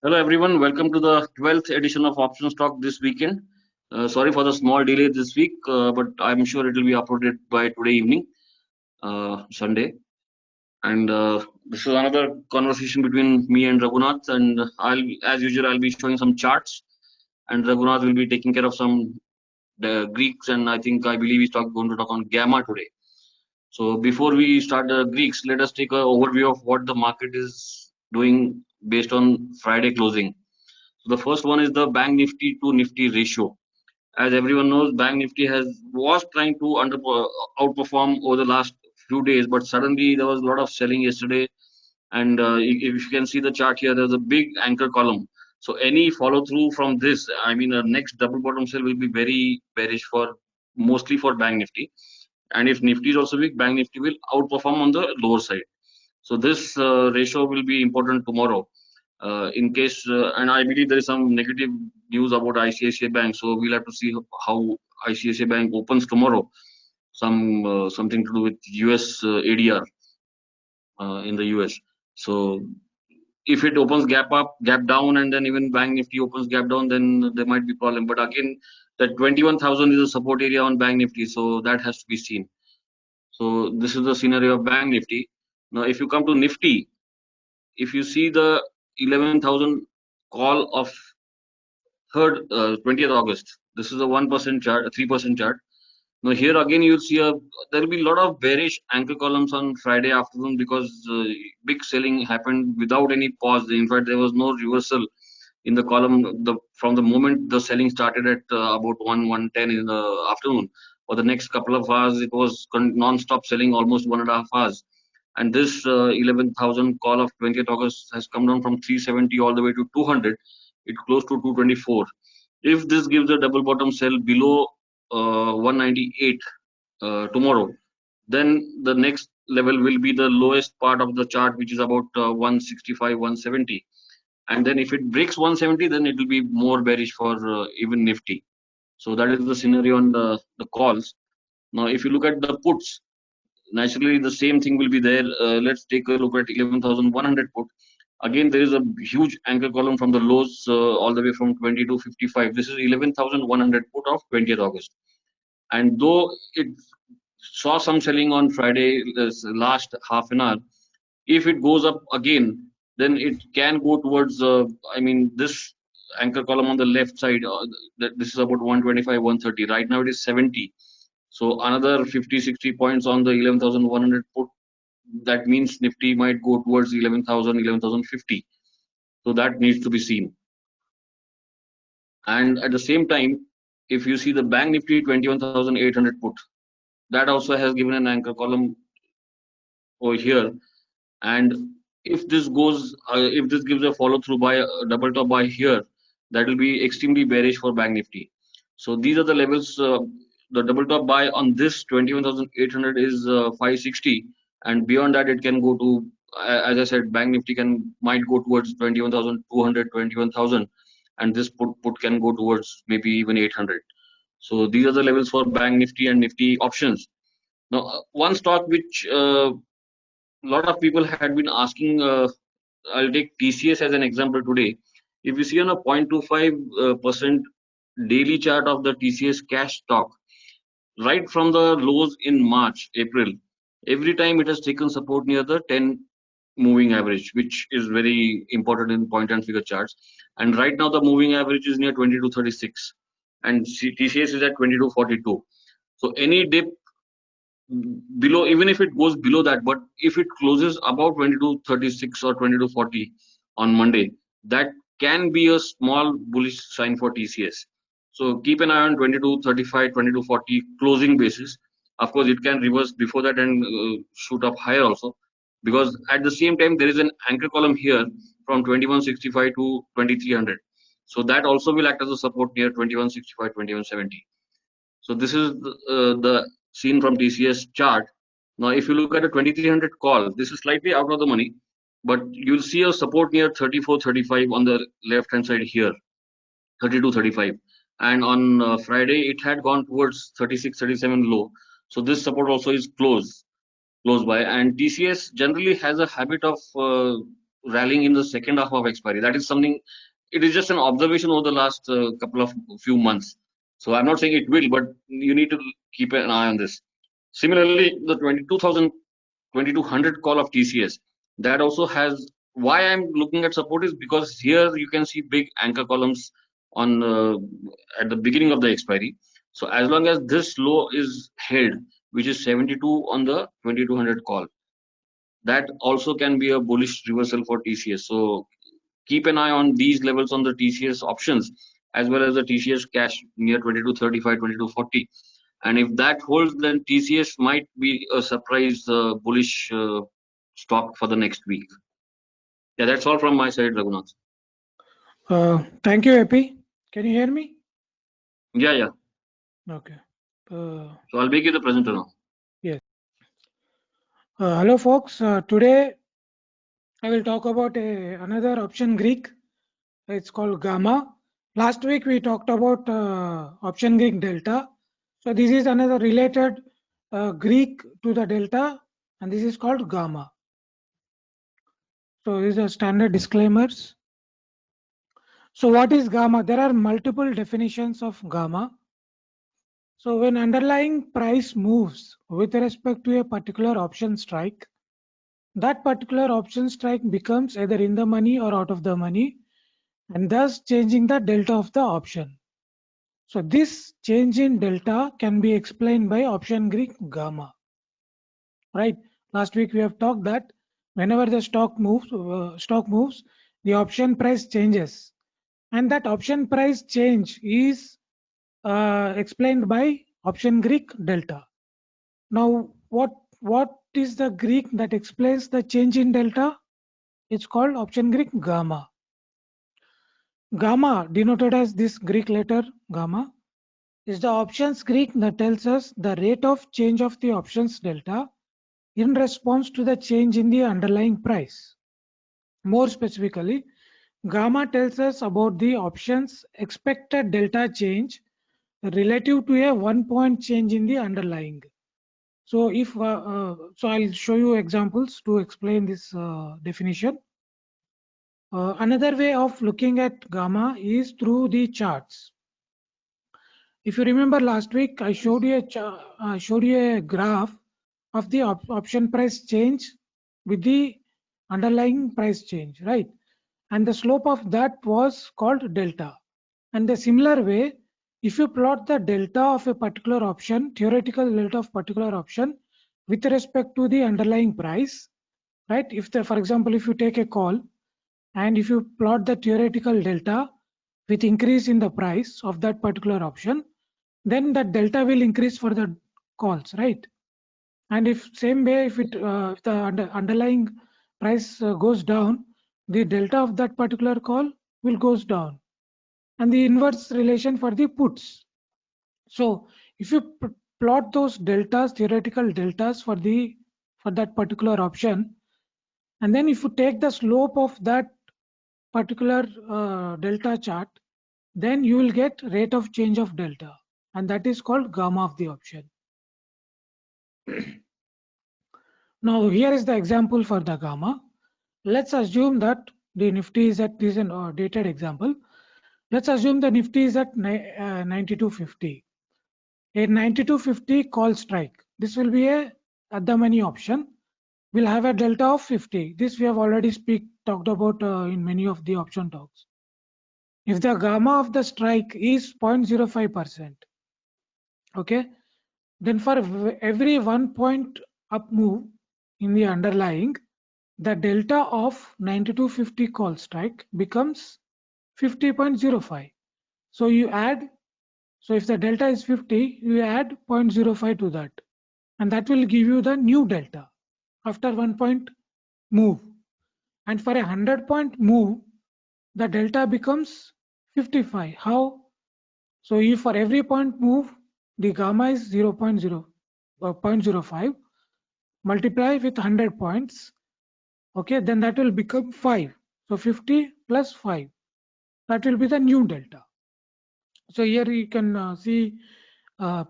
Hello everyone, welcome to the 12th edition of Options Talk this weekend. Sorry for the small delay this week, but I'm sure it will be uploaded by today evening, Sunday. And this is another conversation between me and Raghunath. And as usual, I'll be showing some charts, and Raghunath will be taking care of some the Greeks. And I believe he's going to talk on Gamma today. So before we start the Greeks, let us take an overview of what the market is doing based on Friday closing. So the first one is the Bank Nifty to Nifty ratio. As everyone knows, Bank Nifty was trying to outperform over the last few days, but suddenly there was a lot of selling yesterday. And if you can see the chart here, there's a big anchor column. So any follow through from this, I mean, the next double bottom sell will be very bearish for mostly for Bank Nifty. And if Nifty is also weak, Bank Nifty will outperform on the lower side. So this ratio will be important tomorrow. In case, and I believe there is some negative news about ICICI Bank, so we'll have to see how ICICI Bank opens tomorrow. Something to do with US ADR in the US. So if it opens gap up, gap down, and then even Bank Nifty opens gap down, then there might be problem. But again, that 21,000 is a support area on Bank Nifty, so that has to be seen. So this is the scenario of Bank Nifty. Now, if you come to Nifty, if you see the 11,000 call of 20th August, this is a 1% chart, a 3% chart. Now here again you'll see there will be a lot of bearish anchor columns on Friday afternoon because big selling happened without any pause. In fact, there was no reversal in the column from the moment the selling started at about 1:10 in the afternoon. For the next couple of hours, it was non-stop selling almost 1.5 hours. And this 11,000 call of 20th August has come down from 370 all the way to 200. It closed to 224. If this gives a double bottom sell below 198 tomorrow, then the next level will be the lowest part of the chart, which is about 165, 170. And then if it breaks 170, then it will be more bearish for even Nifty. So that is the scenario on the calls. Now, if you look at the puts, naturally the same thing will be there. Let's take a look at 11,100 put. Again, there is a huge anchor column from the lows all the way from 20 to 55. This is 11,100 put of 20th August. And though it saw some selling on Friday, last half an hour, if it goes up again, then it can go towards, this anchor column on the left side, this is about 125, 130. Right now it is 70. So another 50, 60 points on the 11,100 put. That means Nifty might go towards 11,000, 11,050. So that needs to be seen. And at the same time, if you see the Bank Nifty 21,800 put, that also has given an anchor column over here. And if this gives a follow through by a double top buy here, that will be extremely bearish for Bank Nifty. So these are the levels. The double top buy on this 21,800 is 560, and beyond that it can go to, as I said, Bank Nifty might go towards 21,200, 21,000, and this put can go towards maybe even 800. So these are the levels for Bank Nifty and Nifty options. Now, one stock which a lot of people had been asking, I'll take TCS as an example today. If you see on a 0.25% daily chart of the TCS cash stock, right from the lows in March, April, every time it has taken support near the 10 moving average, which is very important in point and figure charts. And right now the moving average is near 2236 and TCS is at 2242. So any dip below, even if it goes below that, but if it closes about 2236 or 2240 on Monday, that can be a small bullish sign for TCS. So keep an eye on 2235, 2240 closing basis. Of course, it can reverse before that and shoot up higher also, because at the same time there is an anchor column here from 2165 to 2300. So that also will act as a support near 2165, 2170. So this is the scene from TCS chart. Now, if you look at a 2300 call, this is slightly out of the money, but you'll see a support near 3435 on the left hand side here, 3235. And on Friday, it had gone towards 36, 37 low. So this support also is close by. And TCS generally has a habit of rallying in the second half of expiry. That is something. It is just an observation over the last few months. So I'm not saying it will, but you need to keep an eye on this. Similarly, the 2200 call of TCS, that also has, why I'm looking at support is because here you can see big anchor columns on at the beginning of the expiry. So as long as this low is held, which is 72 on the 2200 call, that also can be a bullish reversal for TCS. So keep an eye on these levels on the TCS options as well as the TCS cash near 2235, 2240. And if that holds, then TCS might be a surprise bullish stock for the next week. Yeah, that's all from my side, Raghunath. Thank you, AP. Can you hear me? Yeah. Okay. So I'll make you the presenter now. Yes. Hello, folks. Today I will talk about another option Greek. It's called Gamma. Last week we talked about option Greek Delta. So this is another related Greek to the Delta, and this is called Gamma. So these are standard disclaimers. So what is Gamma? There are multiple definitions of Gamma. So when underlying price moves with respect to a particular option strike, that particular option strike becomes either in the money or out of the money, and thus changing the delta of the option. So this change in delta can be explained by option Greek gamma. Right? Last week we have talked that whenever the stock moves, the option price changes, and that option price change is explained by option Greek delta. Now, what is the Greek that explains the change in delta? It's called option Greek gamma. Gamma, denoted as this Greek letter gamma, is the options Greek that tells us the rate of change of the options delta in response to the change in the underlying price. More specifically, gamma tells us about the options expected delta change relative to a 1 point change in the underlying. So if so I'll show you examples to explain this definition. Another way of looking at gamma is through the charts. If you remember last week, I showed you a graph of the option price change with the underlying price change, right? And the slope of that was called delta. And the similar way, if you plot the delta of a particular option, theoretical delta of particular option with respect to the underlying price, right? If the, for example, if you take a call and if you plot the theoretical delta with increase in the price of that particular option, then that delta will increase for the calls, right? And if same way, if the underlying price goes down, the delta of that particular call will goes down, and the inverse relation for the puts. So if you plot those deltas, theoretical deltas for that particular option, and then if you take the slope of that particular delta chart, then you will get rate of change of delta, and that is called gamma of the option. Now here is the example for the gamma. Let's assume that the Nifty is at, this is a dated example. Let's assume the Nifty is at 9250. A 9250 call strike. This will be a at the money option. We'll have a delta of 50. This we have already talked about in many of the option talks. If the gamma of the strike is 0.05%, okay, then for every 1 point up move in the underlying, the delta of 9250 call strike becomes 50.05. So you add, so if the delta is 50, you add 0.05 to that, and that will give you the new delta after 1 point move. And for a 100-point move, the delta becomes 55. How? So if for every point move, the gamma is 0.05, multiply with 100 points, okay, then that will become 5. So 50 plus 5, that will be the new delta. So here you can see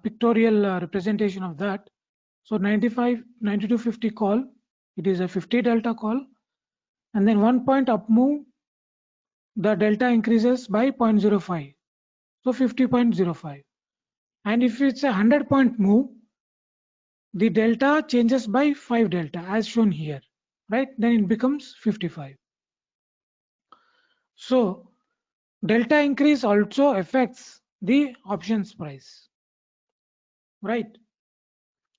pictorial representation of that. So 9250 call, it is a 50 delta call, and then 1 point up move, the delta increases by 0.05, so 50.05. And if it's a 100-point move, the delta changes by 5 delta as shown here, right? Then it becomes 55. So delta increase also affects the options price, right?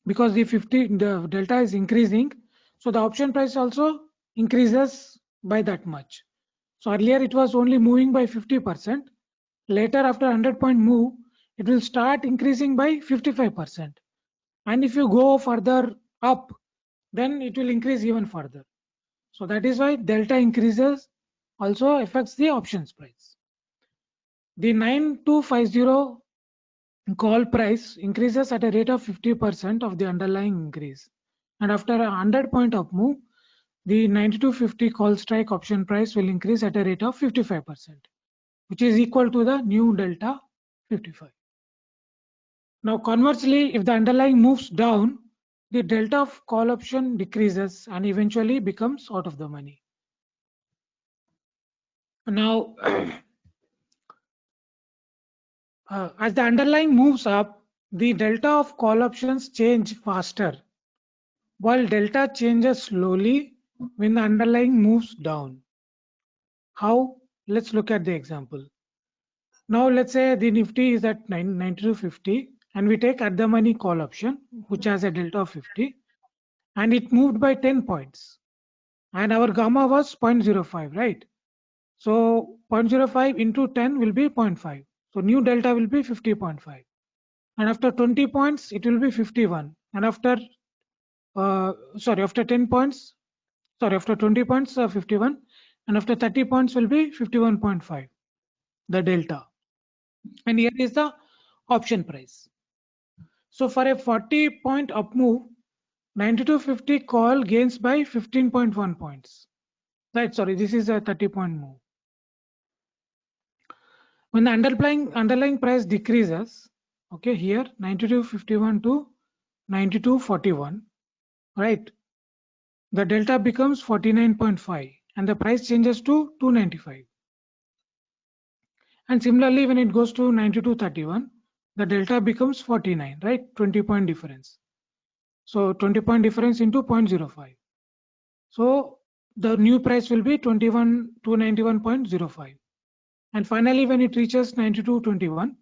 Because the delta is increasing, so the option price also increases by that much. So earlier it was only moving by 50%. Later, after 100-point move, it will start increasing by 55%. And if you go further up, then it will increase even further. So that is why delta increases also affects the options price. The 9250 call price increases at a rate of 50% of the underlying increase. And after a 100-point up move, the 9250 call strike option price will increase at a rate of 55%, which is equal to the new delta 55. Now conversely, if the underlying moves down, the delta of call option decreases and eventually becomes out of the money. Now, as the underlying moves up, the delta of call options change faster, while delta changes slowly when the underlying moves down. How? Let's look at the example. Now let's say the Nifty is at 9250 and we take at the money call option, which has a delta of 50, and it moved by 10 points. And our gamma was 0.05, right? So 0.05 into 10 will be 0.5. So new delta will be 50.5. And after 20 points, it will be 51. And after, after 10 points, after 20 points, 51. And after 30 points will be 51.5, the delta. And here is the option price. So for a 40-point up move, 9250 call gains by 15.1 points. Right, sorry, this is a 30-point move. When the underlying price decreases, okay, here 9251 to 9241, right, the delta becomes 49.5 and the price changes to 295. And similarly, when it goes to 9231, the delta becomes 49, right, 20-point difference. So 20-point difference into 0.05. So the new price will be 291.05. And finally, when it reaches 9221,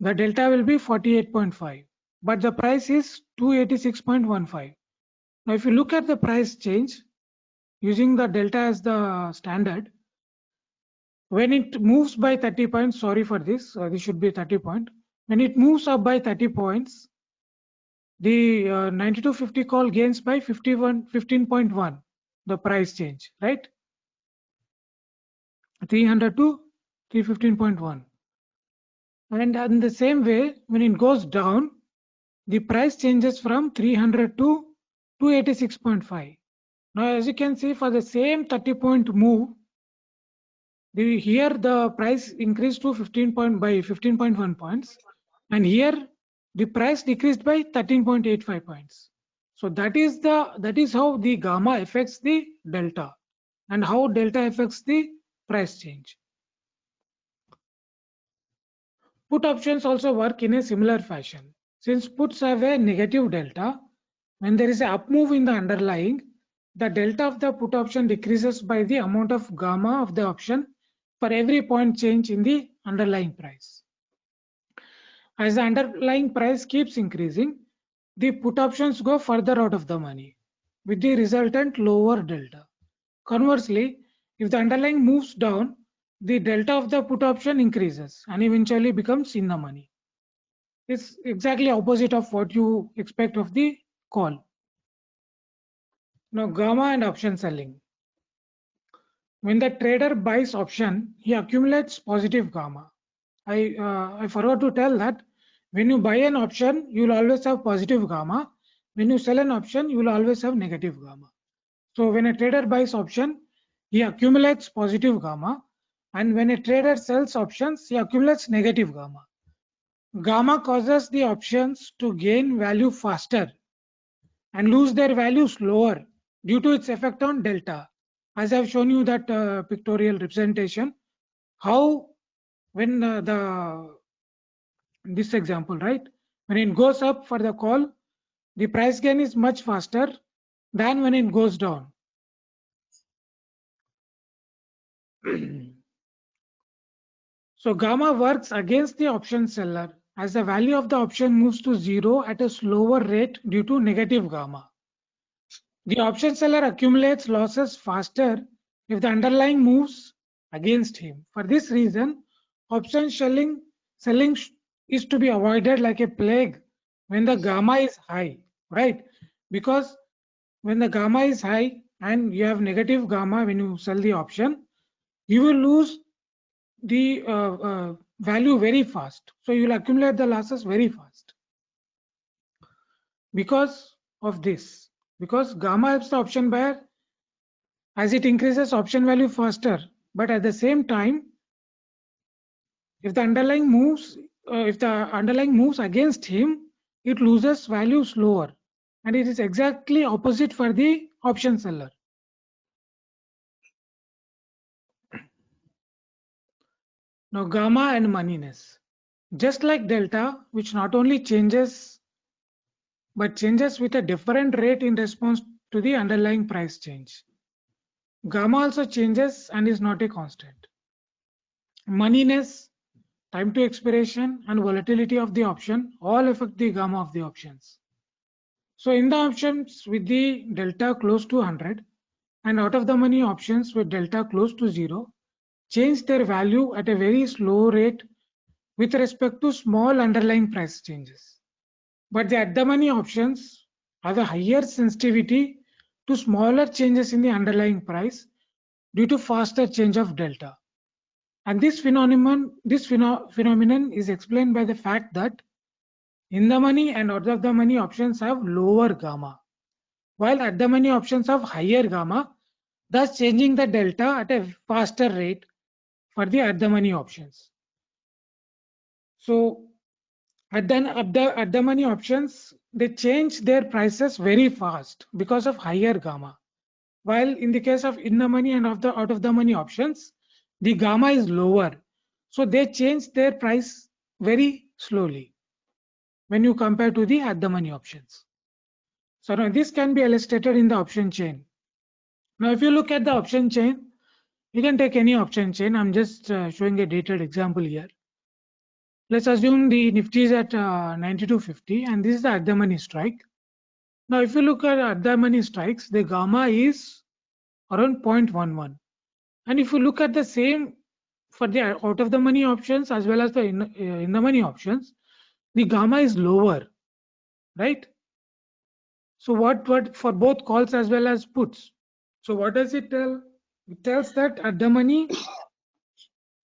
the delta will be 48.5, but the price is 286.15. Now, if you look at the price change using the delta as the standard, when it moves by 30 points, sorry for this, this should be 30 point. When it moves up by 30 points, the 9250 call gains by 15.1, the price change, right? 300 to 315.1. And in the same way, when it goes down, the price changes from 300 to 286.5. Now, as you can see, for the same 30-point move, here the price increased to 15.1 points, and here the price decreased by 13.85 points. So that is how the gamma affects the delta, and how delta affects the price change. Put options also work in a similar fashion. Since puts have a negative delta, when there is an up move in the underlying, the delta of the put option decreases by the amount of gamma of the option for every point change in the underlying price. As the underlying price keeps increasing, the put options go further out of the money, with the resultant lower delta. Conversely, if the underlying moves down, the delta of the put option increases and eventually becomes in the money. It's exactly opposite of what you expect of the call. Now, gamma and option selling. When the trader buys option, he accumulates positive gamma. I forgot to tell that when you buy an option, you will always have positive gamma. When you sell an option, you will always have negative gamma. So when a trader buys option, he accumulates positive gamma, and when a trader sells options, he accumulates negative gamma. Gamma causes the options to gain value faster and lose their value slower due to its effect on delta. as I've shown you that pictorial representation, how when this example, right, when it goes up for the call, the price gain is much faster than when it goes down. So gamma works against the option seller as the value of the option moves to 0 at a slower rate due to negative gamma. The option seller accumulates losses faster if the underlying moves against him. For this reason, option selling is to be avoided like a plague when the gamma is high, right? Because when the gamma is high and you have negative gamma when you sell the option, you will lose the value very fast. So you will accumulate the losses very fast because of this. Because gamma helps the option buyer as it increases option value faster, but at the same time, if the underlying moves against him, it loses value slower, and it is exactly opposite for the option seller. Now gamma and moneyness, just like delta, which not only changes but changes with a different rate in response to the underlying price change. Gamma also changes and is not a constant. Moneyness, time to expiration, and volatility of the option all affect the gamma of the options. So in the options with the delta close to 100 and out of the money options with delta close to 0 change their value at a very slow rate with respect to small underlying price changes. But the at the money options have a higher sensitivity to smaller changes in the underlying price due to faster change of delta. And this phenomenon is explained by the fact that in the money and out of the money options have lower gamma, while at the money options have higher gamma, thus changing the delta at a faster rate for the at the money options. So at the money options, they change their prices very fast because of higher gamma, while in the case of in the money and out of the money options, the gamma is lower, so they change their price very slowly when you compare to the at the money options. So now this can be illustrated in the option chain. Now if you look at the option chain, you can take any option chain. I'm just showing a detailed example here. Let's assume the Nifty is at 9250 and this is the at the money strike. Now if you look at the money strikes, the gamma is around 0.11. And if you look at the same for the out of the money options as well as the in the money options, the gamma is lower, right? So what for both calls as well as puts. So what does it tell? It tells that at the money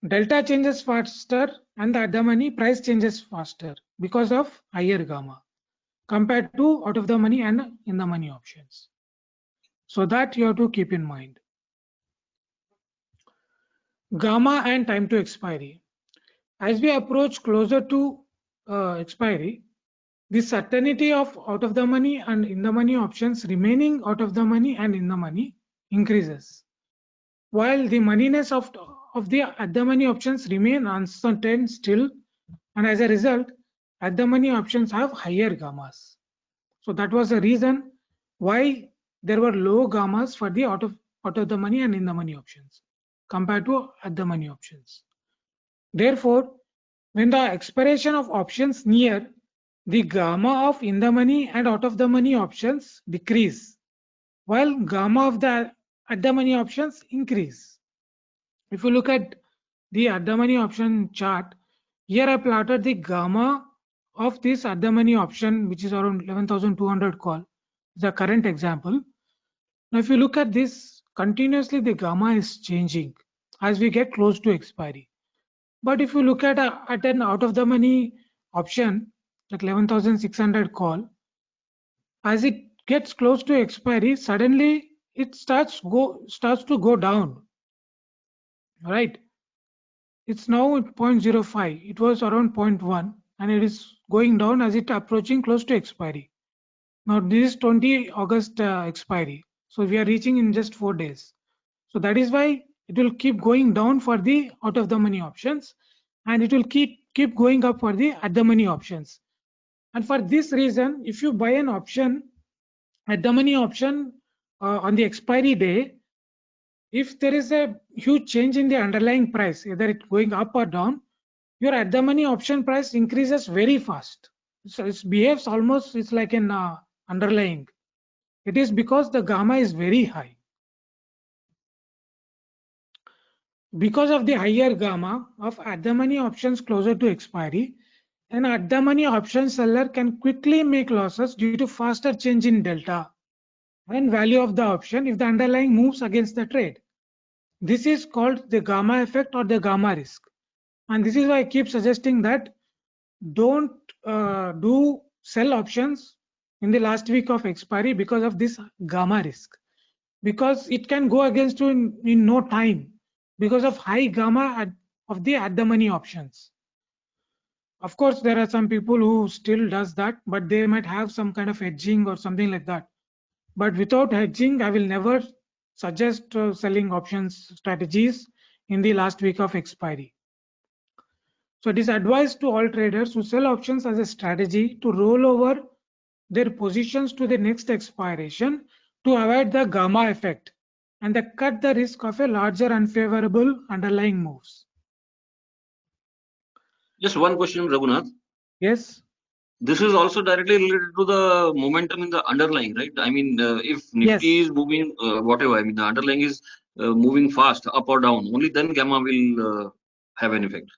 delta changes faster and the at the money price changes faster because of higher gamma compared to out of the money and in the money options. So that you have to keep in mind. Gamma and time to expiry. As we approach closer to expiry, the certainty of out of the money and in the money options remaining out of the money and in the money increases, while the moneyness of the at the money options remain uncertain still, and as a result, at the money options have higher gammas. So that was the reason why there were low gammas for the out of the money and in the money options compared to at the money options. Therefore, when the expiration of options near, the gamma of in the money and out of the money options decrease, while gamma of the at the money options increase. If you look at the at the money option chart, here I plotted the gamma of this at the money option, which is around 11,200 call, the current example. Now, if you look at this, continuously the gamma is changing as we get close to expiry. But if you look at an out of the money option, like 11,600 call, as it gets close to expiry, suddenly it starts to go down, right? It's now at 0.05. It was around 0.1 and it is going down as it approaching close to expiry. Now this is 20 August expiry. So we are reaching in just 4 days. So that is why it will keep going down for the out of the money options, and it will keep going up for the at the money options. And for this reason, if you buy an option at the money option on the expiry day, if there is a huge change in the underlying price, either it going up or down, your at the money option price increases very fast. So it behaves almost, it's like an underlying. It is because the gamma is very high. Because of the higher gamma of at the money options closer to expiry, an at the money option seller can quickly make losses due to faster change in delta and value of the option if the underlying moves against the trade. This is called the gamma effect or the gamma risk. And this is why I keep suggesting that don't do sell options in the last week of expiry because of this gamma risk. Because it can go against you in no time because of high gamma of the at the money options. Of course, there are some people who still does that, but they might have some kind of hedging or something like that. But without hedging, I will never suggest selling options strategies in the last week of expiry. So it is advised to all traders who sell options as a strategy to roll over their positions to the next expiration to avoid the gamma effect and cut the risk of a larger unfavorable underlying moves. Just one question, Raghunath. Yes. This is also directly related to the momentum in the underlying, right? I mean, if Nifty Yes. is moving, whatever, I mean, the underlying is moving fast, up or down, only then gamma will have an effect.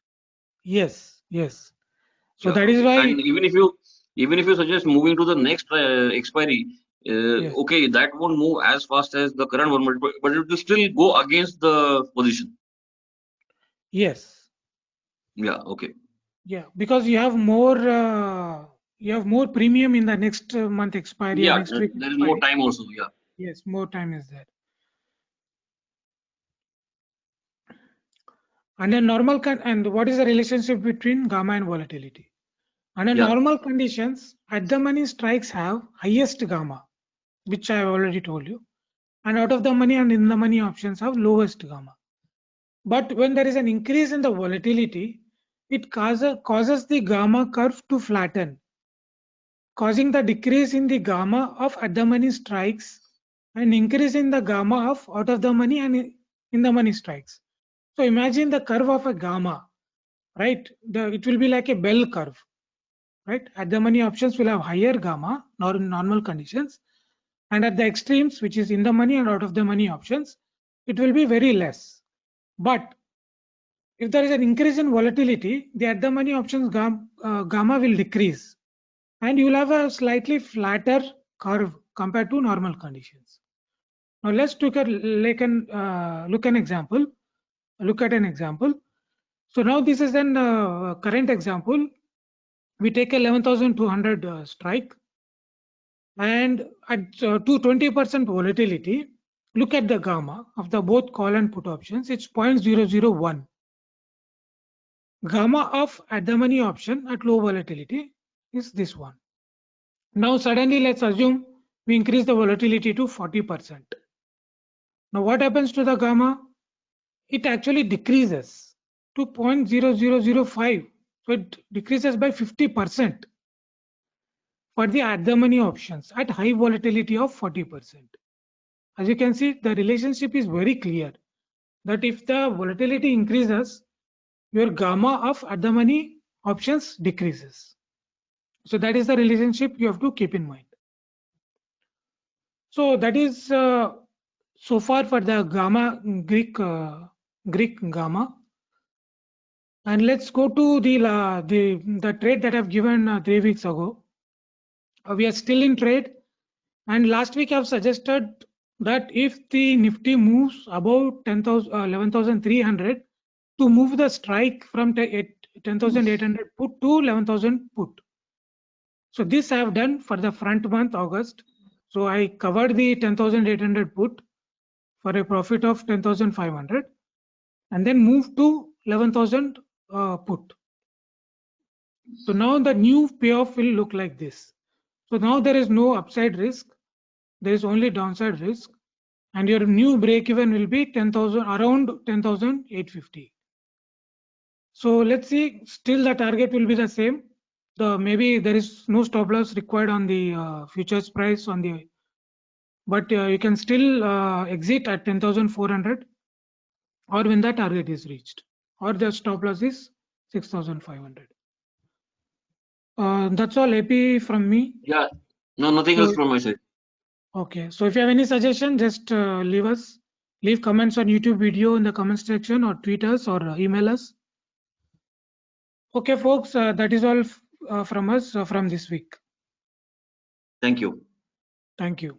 Yes. Yes. So Yeah, that is okay. why. And even if you suggest moving to the next expiry, Yes. okay, that won't move as fast as the current one, but it will still go against the position. Yes. Yeah, okay. Yeah, because you have more premium in the next month expiry or Yeah, next week there is more expiry. time also. Yeah. Yes, more time is there. Under normal and what is the relationship between gamma and volatility? Under Yeah. normal conditions, at the money strikes have highest gamma, which I have already told you, and out of the money and in the money options have lowest gamma. But when there is an increase in the volatility, it causes the gamma curve to flatten, causing the decrease in the gamma of at the money strikes and increase in the gamma of out of the money and in the money strikes. So imagine the curve of a gamma, right? It will be like a bell curve, right? At the money options will have higher gamma nor in normal conditions, and at the extremes, which is in the money and out of the money options, it will be very less. But if there is an increase in volatility, the at the money options gamma will decrease, and you will have a slightly flatter curve compared to normal conditions. Now let's look at an example. Look at an example. So now this is an current example. We take 11,200 strike, and at 220% volatility, look at the gamma of the both call and put options. It's 0.001. Gamma of at the money option at low volatility is this one. Now suddenly let's assume we increase the volatility to 40%. Now what happens to the gamma? It actually decreases to 0.0005. So it decreases by 50% for the at the money options at high volatility of 40%. As you can see, the relationship is very clear that if the volatility increases, your gamma of at the money options decreases. So that is the relationship you have to keep in mind. So that is so far for the gamma Greek gamma. And let's go to the trade that I've given 3 weeks ago. We are still in trade, and last week I've suggested that if the Nifty moves above 11,300 to move the strike from 10,800 put to 11,000 put. So this I have done for the front month August. So I covered the 10,800 put for a profit of 10,500 and then moved to 11,000 put. So now the new payoff will look like this. So now there is no upside risk, there is only downside risk, and your new break even will be 10,000, around 10,850. So let's see, still the target will be the same. Maybe there is no stop loss required on the futures price on the, but you can still exit at 10,400 or when the target is reached, or the stop loss is 6,500. That's all AP from me. Yeah, no, nothing So, else from my side. okay, so if you have any suggestion, just leave comments on YouTube video in the comment section, or tweet us, or email us. Okay, folks, that is all from us from this week. Thank you. Thank you.